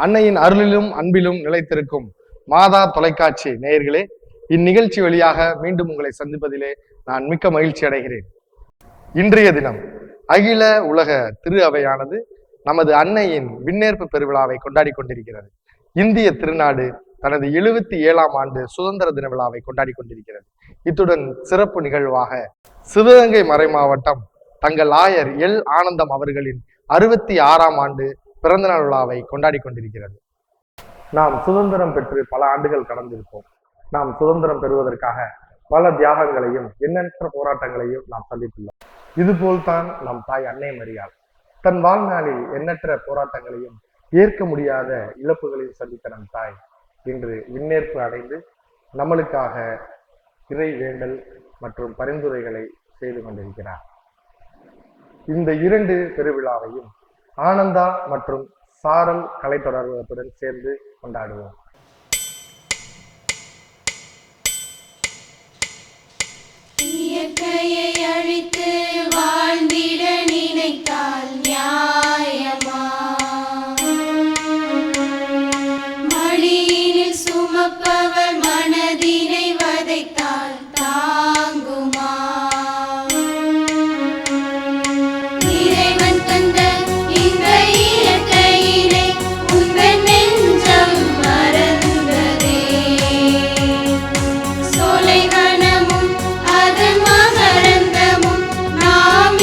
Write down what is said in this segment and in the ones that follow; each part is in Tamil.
அன்னையின் அருளிலும் அன்பிலும் நிலைத்திருக்கும் மாதா தொலைக்காட்சி நேயர்களே, இந்நிகழ்ச்சி வழியாக மீண்டும் உங்களை சந்திப்பதிலே நான் மிக்க மகிழ்ச்சி அடைகிறேன். இன்றைய தினம் அகில உலக திரு அவையானது நமது அன்னையின் விண்ணேற்பு பெருவிழாவை கொண்டாடி கொண்டிருக்கிறது. இந்திய திருநாடு தனது 77ஆம் ஆண்டு சுதந்திர தின விழாவை கொண்டாடி கொண்டிருக்கிறது. இத்துடன் சிறப்பு நிகழ்வாக சிவகங்கை மறை மாவட்டம் தங்கள் ஆயர் எல் ஆனந்தம் அவர்களின் 66ஆம் ஆண்டு பிறந்தநாள் விழாவை கொண்டாடி கொண்டிருக்கிறது. நாம் சுதந்திரம் பெற்று பல ஆண்டுகள் கடந்திருப்போம். நாம் சுதந்திரம் பெறுவதற்காக பல தியாகங்களையும் எண்ணற்ற போராட்டங்களையும் நாம் சந்தித்துள்ளோம். இதுபோல்தான் நம் தாய் அன்னை மரியாள் தன் வாழ்நாளில் எண்ணற்ற போராட்டங்களையும் ஏற்க முடியாத இழப்புகளையும் சந்தித்த நம் தாய் இன்று விண்ணேற்பு அடைந்து நம்மளுக்காக இறை வேண்டல் மற்றும் பரிந்துரைகளை செய்து கொண்டிருக்கிறார். இந்த 2 பெருவிழாவையும் ஆனந்தா மற்றும் சாரல் கலை தொடர்புடன் சேர்ந்து கொண்டாடுவோம். இயற்கையை அழித்து வாழ்ந்திட நினைத்தால் நியாயமா? மடியினில் சுமப்பவர் மனதினை வதைத்தால் தாங்குமா? இறைவன் தந்த இந்த இயற்கையினை உங்கள் நெஞ்சம் மறந்ததே. சோலைவனமும் அதன் மகரந்தமும் நாம்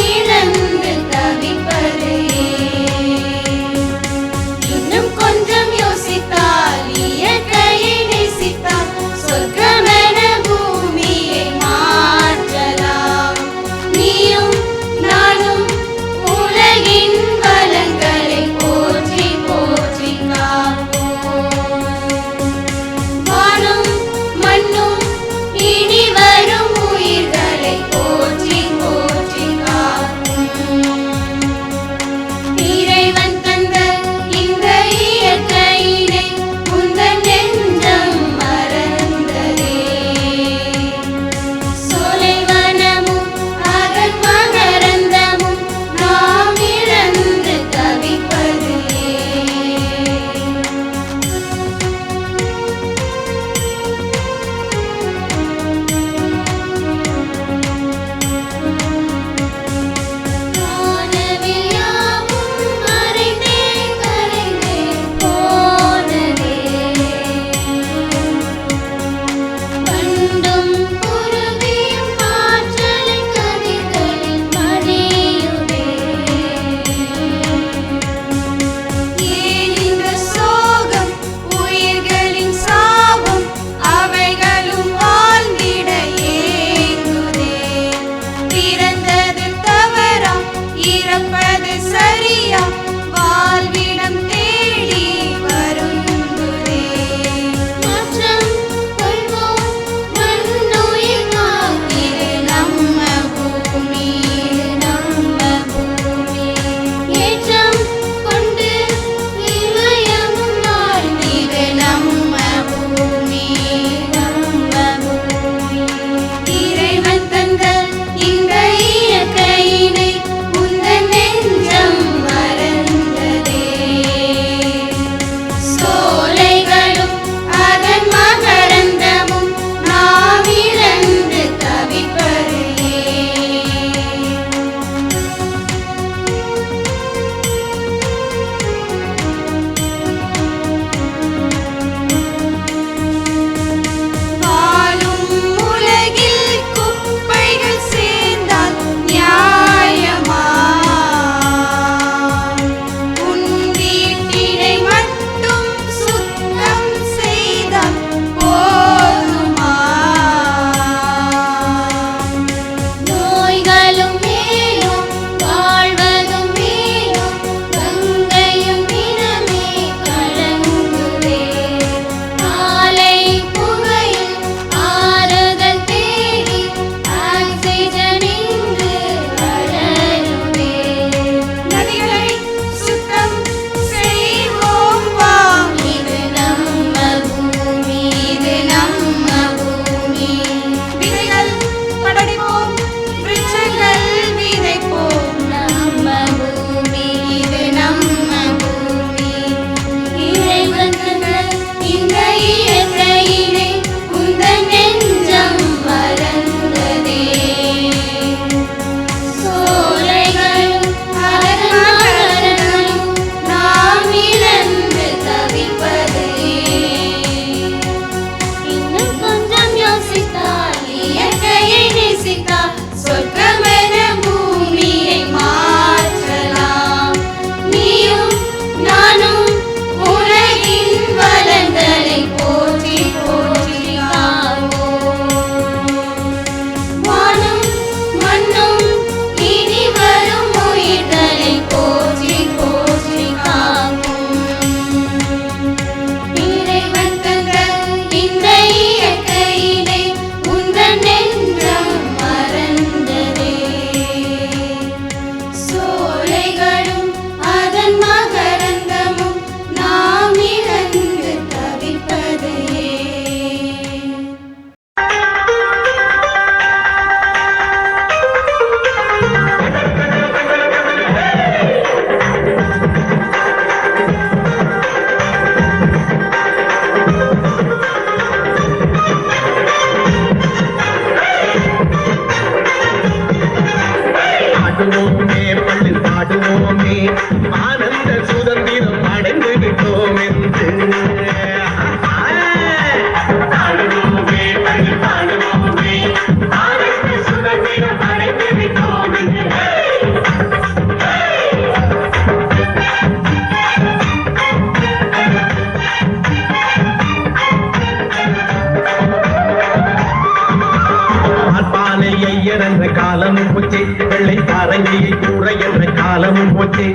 காலமும் போச்சே, வெள்ளை பாரங்கியை கூற என்ற காலமும் போச்சே,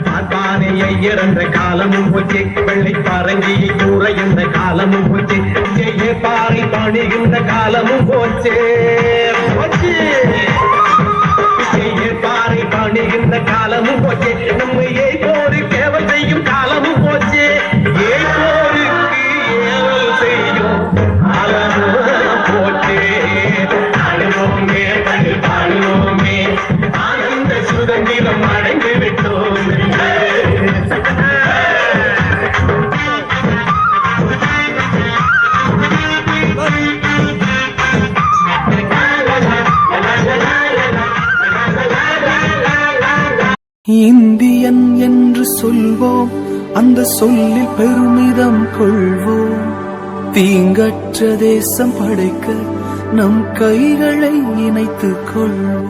பார்ப்பானை ஐயர் என்ற காலமும் போச்சே, வெள்ளை பாரங்கியை கூற என்ற காலமும் போச்சே, ஜெய பாறை பணிகின்ற காலமும் போச்சே போச்சே. ஜெய பாறை பணிகின்ற காலமும் போச்சே, நம்ம ஏய்போரு கேவல் செய்யும் காலமும் போச்சே, ஏய்போருக்கு ஏவல் செய்யும் காலமும் போச்சே. பாடுவோமே பண்டு பாடுவோமே, ஆனந்த சுதந்திரம் அடைந்து விட்டோம். இந்தியன் என்று சொல்வோம், அந்த சொல்லில் பெருமிதம் கொள்வோம். தீங்கற்ற தேசம் படைக்க நம் கைகளை இணைத்துக் கொள்வோம்.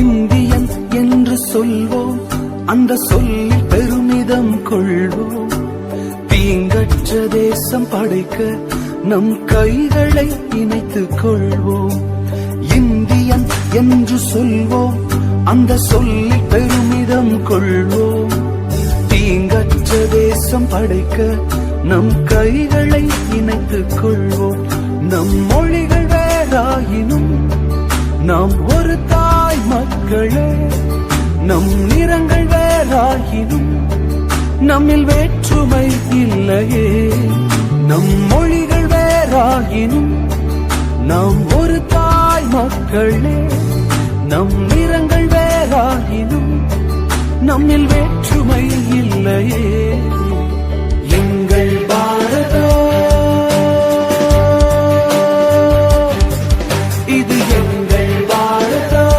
இந்தியன் என்று சொல்வோம், அந்த சொல்லில் பெருமிதம் கொள்வோம். தீங்கற்ற தேசம் படைக்க நம் கைகளை இணைத்துக் கொள்வோம். இந்தியன் என்று சொல்வோம், அந்த சொல்லில் பெருமிதம் கொள்வோம். தீங்கற்ற தேசம் படைக்க நம் கைகளை இணைத்துக் கொள்வோம். நம் மொழிகள் வேறாயினும் நாம் ஒரு தாய் மக்களே, நம் நிறங்கள் வேறாயினும் நம்மில் வேற்றுமை இல்லையே. நம் மொழிகள் வேறாயினும் நாம் ஒரு தாய் மக்களே, நம் நிறங்கள் வேறாயினும் நம்மில் வேற்றுமை இல்லையே. எங்கள் பாரதம் இது எங்கள் பாரதம்,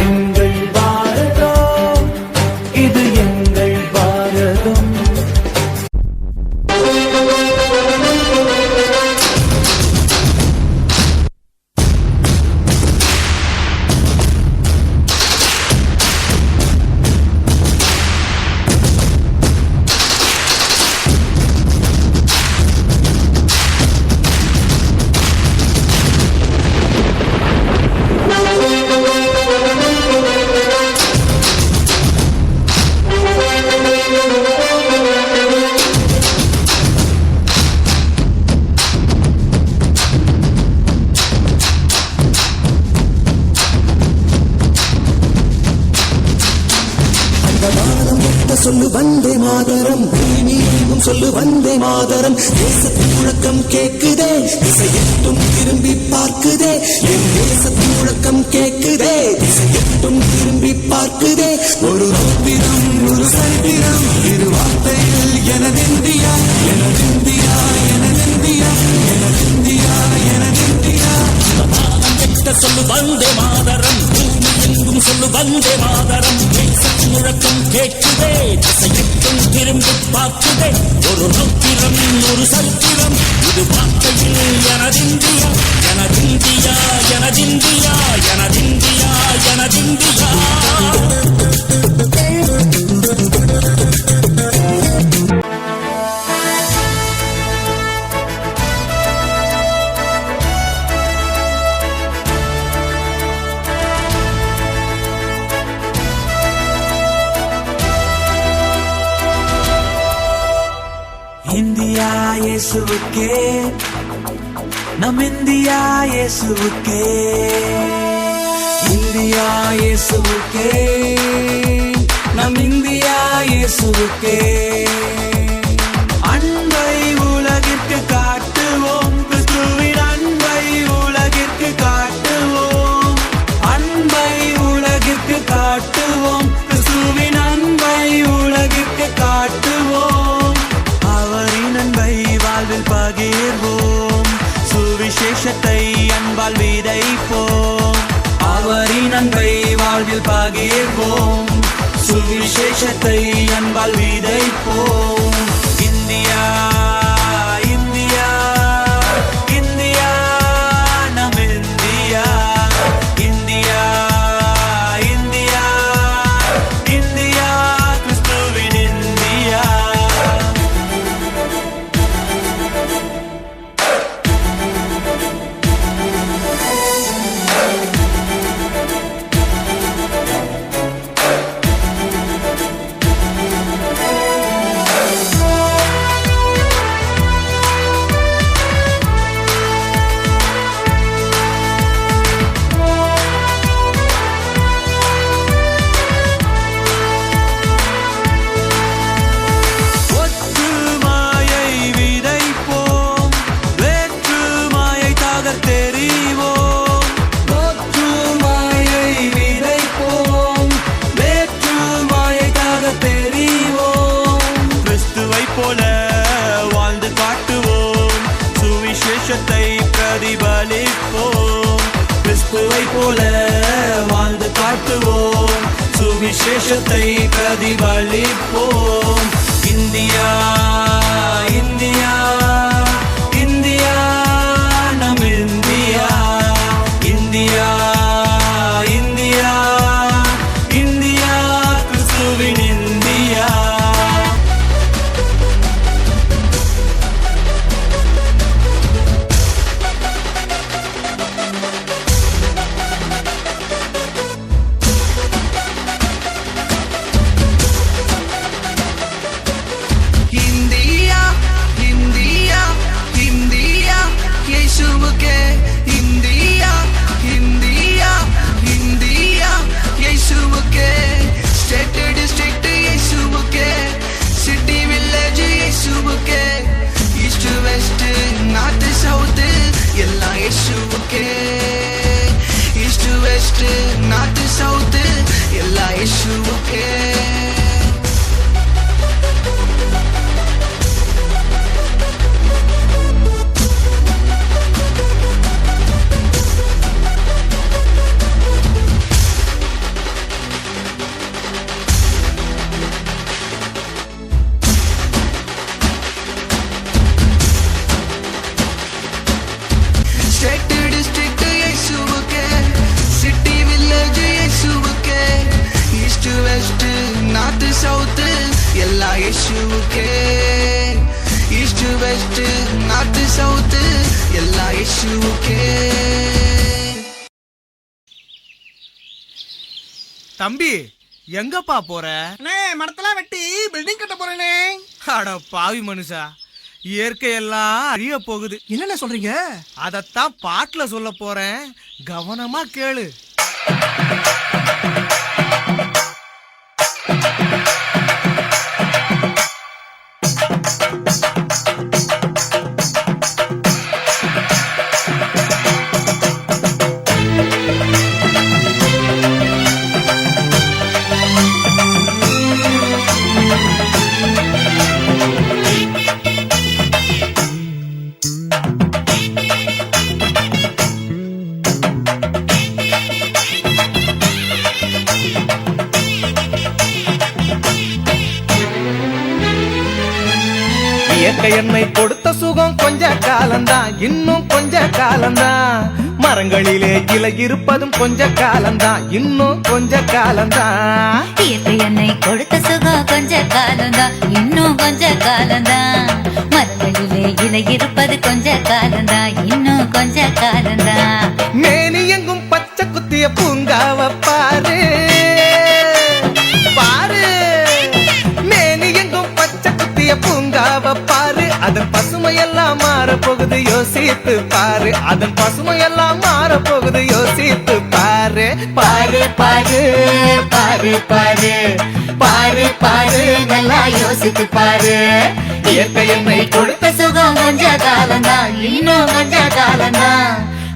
எங்கள் பாரதம் இது எங்கள் பாரதம். சொல்லு வந்தே மாதரம், நீயும் சொல்லு வந்தே மாதரம். தேசத்தின் முழக்கம் கேக்குதே, திசையெட்டும் திரும்பி பார்க்குதே. என் தேசத்தின் முழக்கம் கேக்குதே, திசையெட்டும் திரும்பி பார்க்குதே. ஒரு ரௌத்திரம் ஒரு சரித்திரம், இரு வார்த்தையில் எனதிந்தியா, எனதிந்தியா, எனதிந்தியா, எனதிந்தியா, எனதிந்தியா. சொல்லு வந்தே மாதரம், பூமி எங்கும் சொல்லு வந்தே மாதரம். தேசத்தின் முழக்கம் கேட்குதே, திசையெட்டும் திரும்பி பார்க்குதே. ஒரு ரௌத்திரம் ஒரு சரித்திரம், இது வார்த்தையில் எனதிந்தியா, எனதிந்தியா, எனதிந்தியா, எனதிந்தியா, எனதிந்தியா. இந்தியா இயேசுவுக்கே, நம் இந்தியா இயேசுவுக்கே. இந்தியா இயேசுவுக்கே, நம் இந்தியா இயேசுவுக்கே. அன்பை உலகிற்கு காட்டுவோம், கிறிஸ்துவின் அன்பை உலகிற்கு காட்டுவோம். அன்பை உலகிற்கு காட்டுவோம், கிறிஸ்துவின் அன்பை உலகிற்கு காட்டுவோம். அவரின் அன்பை வாழ்வில் அன்பை வாழ்வில் பகிர்வோம் சுவிசேஷத்தை அன்பால் விதைப்போம் இந்தியா இந்தியா இந்தியா நம் இந்தியா இந்தியா இந்தியா இந்தியா கிறிஸ்துவின் இந்தியா ஒற்றுமையை விதைப்போம் வேற்றுமையை தகர்த்தெறிவோம் ஒற்றுமையை விதைப்போம் வேற்றுமையை தகர்த்தெறிவோம் கிறிஸ்துவை போல வாழ்ந்து காட்டுவோம் சுவிசேஷத்தை பிரதிபலிப்போம் கிறிஸ்துவை போல வாழ்ந்து காட்டுவோம் சுவிசேஷத்தை பிரதிபலிப்போம் இந்தியா இந்தியா இந்தியா நம் இந்தியா இந்தியா இந்தியா இந்தியா கிறிஸ்துவின் இந்தியா இந்தியா இந்தியா இந்தியா இயேசுவுக்கே இந்தியா இந்தியா இந்தியா இயேசுவுக்கே ஸ்டேட் டிஸ்ட்ரிக்ட் இயேசுவுக்கே சிட்டி வில்லேஜ் இயேசுவுக்கே ஈஸ்ட் வெஸ்ட் நார்த் சவுத் எல்லாம் இயேசுவுக்கே ஈஸ்ட் வெஸ்ட் நார்த் சவுத் எல்லாம் இயேசுவுக்கே ஸ்டேட் டிஸ்ட்ரிக்ட் இயேசுவுக்கே சிட்டி வில்லேஜ் இயேசுவுக்கே ஈஸ்ட் வெஸ்ட் நார்த் சவுத் எல்லா இயேசுவுக்கே ஈஸ்ட் வெஸ்ட் நார்த் சவுத் எல்லா இயேசுவுக்கே தம்பி எங்கப்பா போற? மரத்தெல்லாம் வெட்டி பில்டிங் கட்ட போறேனே. அட பாவி மனுஷா, இயற்கையெல்லாம் அழிய போகுது. என்னென்ன சொல்றீங்க? அதத்தான் பாட்டுல சொல்ல போறேன், கவனமா கேளு. இயற்கை என்னை கொடுத்த சுகம் கொஞ்ச காலம்தான், இன்னும் கொஞ்ச காலம்தான். மரங்களிலே இலை இருப்பதும் கொஞ்ச காலம்தான், இன்னும் கொஞ்ச காலம்தான். இயற்கை என்னை கொடுத்த சுகம் கொஞ்ச காலம்தான், இன்னும் கொஞ்ச காலம்தான். மரங்களிலே இலை இருப்பது கொஞ்ச காலம்தான், இன்னும் கொஞ்ச காலம்தான். மேனி எங்கும் பச்சை குத்திய பூங்காவ பாரு பாரு, மேனி எங்கும் பச்சை குத்திய பூங்காவ பாரு. அதன் பசுமையெல்லாம் மாற போகுது, யோசித்து பாரு. அதன் பசுமையெல்லாம் மாற போகுது, யோசித்து பாரு. பாரு பாரு பாரு பாரு பாரு பாரு, நல்லா யோசித்து பாரு. இயற்கை என்னை கொடுத்த சுகம் கொஞ்ச காலம்தான், இன்னும் கொஞ்ச காலம்தான்.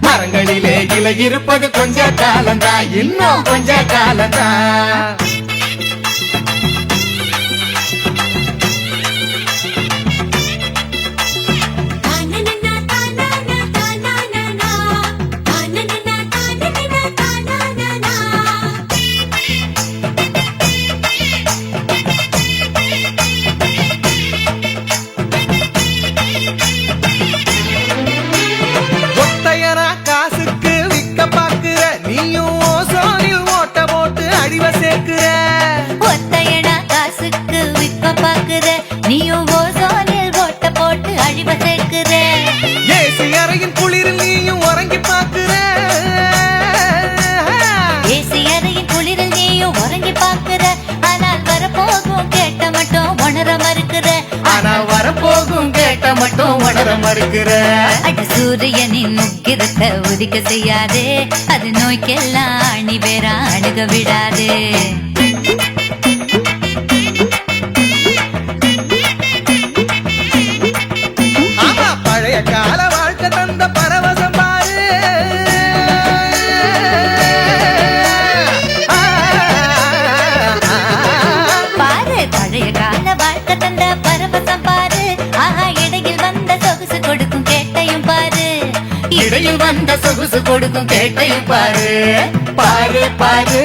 மரங்களிலே இலை இருப்பது கொஞ்ச காலம்தான், இன்னும் கொஞ்ச காலம்தான். வர மறுக்கிற? அட சூரியனின் முக்கிரத்தை உதிக்க செய்யாதே, அது நோய்க்கெல்லாம் அணி வேற அணுக விடாதே. ஆமா, பழைய கால வாழ்க்கை தந்த பரவசம் பாரு. பாரு பழைய கால வாழ்க்கை தந்த பரவசம் பாரு. ஆஹா, இடையில் வந்த சொகுசு கொடுக்கும் கேட்டையும் பாரு. இடையில் வந்த சொகுசு கொடுக்கும் கேட்டையும் பாரு. பாரு பாரு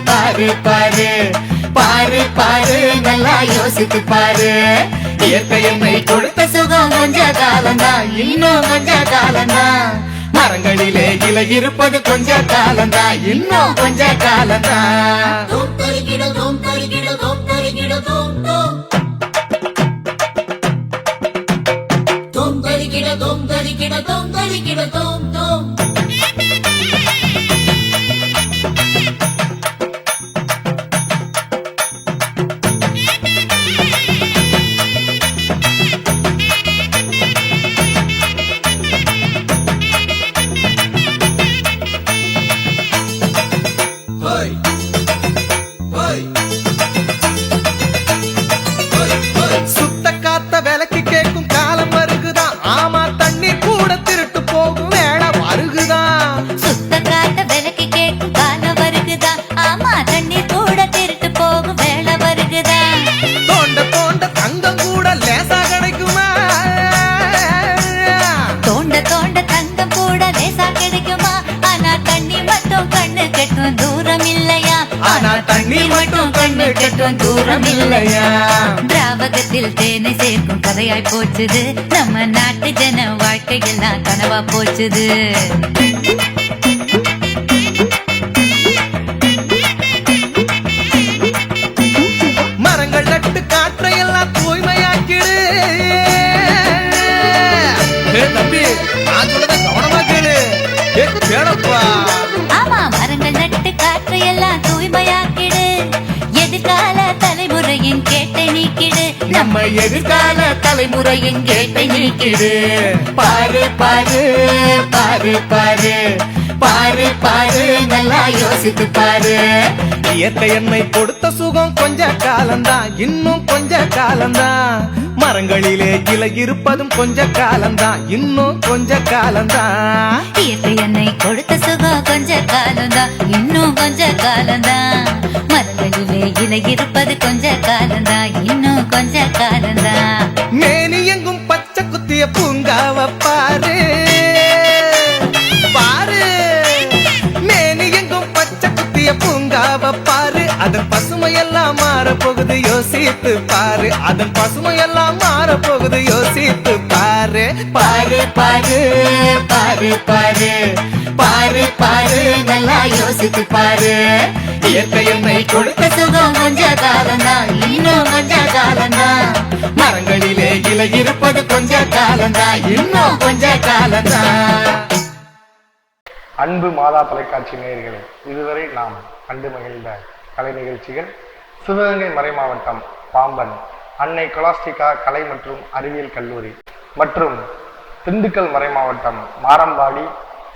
பாரு பாரு பாரு பாரு, நல்லா யோசித்து பாரு. இயற்கை என்னை கொடுத்த சுகம் கொஞ்ச காலம்தான், இன்னும் கொஞ்ச காலம்தான். மரங்களிலே இலை இருப்பது கொஞ்ச காலம்தான், இன்னும் கொஞ்ச காலம்தான். சுத்த காத்த விலைக்கு கேட்கும் காலம் வருகுதான். ஆமா, தண்ணி கூட திருட்டு போகும் வேலை வருகுதான். சுத்த காட்ட விலைக்கு கேட்கும் காலம் வருகுதா. ஆமா, தண்ணீர் கூட திருட்டு போகும் வேலை வருகுதா. தோண்ட தோண்ட தங்கம் கூட லேசா கிடைக்குமா? தோண்ட தோண்ட தங்கம் கூட லேசா கிடைக்குமா? ஆனா தண்ணி மட்டும் கண்ணு கெட்டும் தூரம் இல்லையா? ஆனா தண்ணி மட்டும் கண்ணு கெட்டும் தூரம் இல்லையா? திராவகத்தில் தேனை சேர்க்கும் கதையாய் போச்சுது. நம்ம நாட்டு ஜன வாழ்க்கையெல்லாம் கனவா போச்சுது. மரங்கள் நட்டு காற்றையெல்லாம் தூய்மையாக்கிடு. தம்பி, நான் சொல்றத கவனமா கேளு. கேளப்பா. ஆமா, மரங்கள் நட்டு காற்றையெல்லாம் தூய்மையாக்கிடு. எதிர்கால தலைமுறையின் கேட்டை நீக்கிடு. நம்ம எதிர்கால தலைமுறையின் கேட்டை நீக்கிடு. பாரு பாரு பாரு பாரு பாரு பாரு, நல்லா யோசித்து பாரு. இயற்கை என்னை கொடுத்த சுகம் கொஞ்ச காலம்தான், இன்னும் கொஞ்ச காலம்தான். மரங்களிலே இலை இருப்பதும் கொஞ்ச காலம்தான், இன்னும் கொஞ்ச காலம்தான். இயற்கை என்னை கொடுத்த சுகம் கொஞ்ச காலம்தான், இன்னும் கொஞ்ச காலம்தான். மரங்களிலே இலை இருப்பது கொஞ்ச காலம்தான், இன்னும் கொஞ்ச காலம்தான். மேனி எங்கும் பச்சை குத்திய பூங்காவ பாரு. பாரு, மேனி எங்கும் பச்சை குத்திய பூங்காவ பாரு. அதன் பசுமையெல்லாம் மாற போகுது, யோசித்து பாரு. அதன் பசுமையெல்லாம் மாற போகுது, யோசித்து பாரு. பாரு பாரு பாரு பாரு பாரு பாரு, நல்லா யோசித்து பாரு. இயற்கை என்னை கொடுத்த சுகம் கொஞ்ச காலம்தான், இன்னும் கொஞ்ச காலம்தான். மரங்களிலே இலை இருப்பது கொஞ்ச காலம்தான், இன்னும் கொஞ்ச காலம்தான். அன்பு மாதா தொலைக்காட்சி நேயர்களே, இதுவரை நாம் கண்டு மகிழ்ந்த கலை நிகழ்ச்சிகள் சிவகங்கை மறைமாவட்டம் பாம்பன் அன்னை கொலாஸ்டிகா கலை மற்றும் அறிவியல் கல்லூரி மற்றும் திண்டுக்கல் மறைமாவட்டம் மாரம்பாடி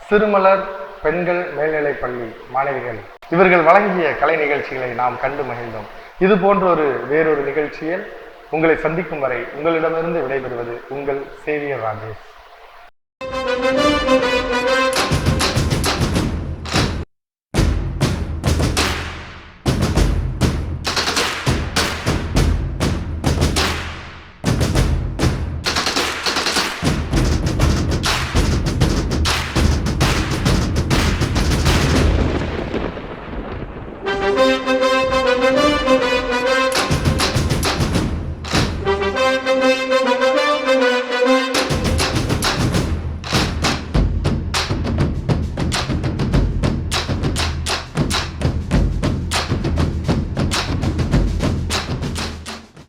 சிறுமலர் பெண்கள் மேல்நிலைப்பள்ளி மாணவிகள் இவர்கள் வழங்கிய கலை நிகழ்ச்சிகளை நாம் கண்டு மகிழ்ந்தோம். இது போன்ற வேறொரு நிகழ்ச்சியில் உங்களை சந்திக்கும் வரை உங்களிடமிருந்து விடைபெறுவது உங்கள் சேவியர் ராஜேஷ்.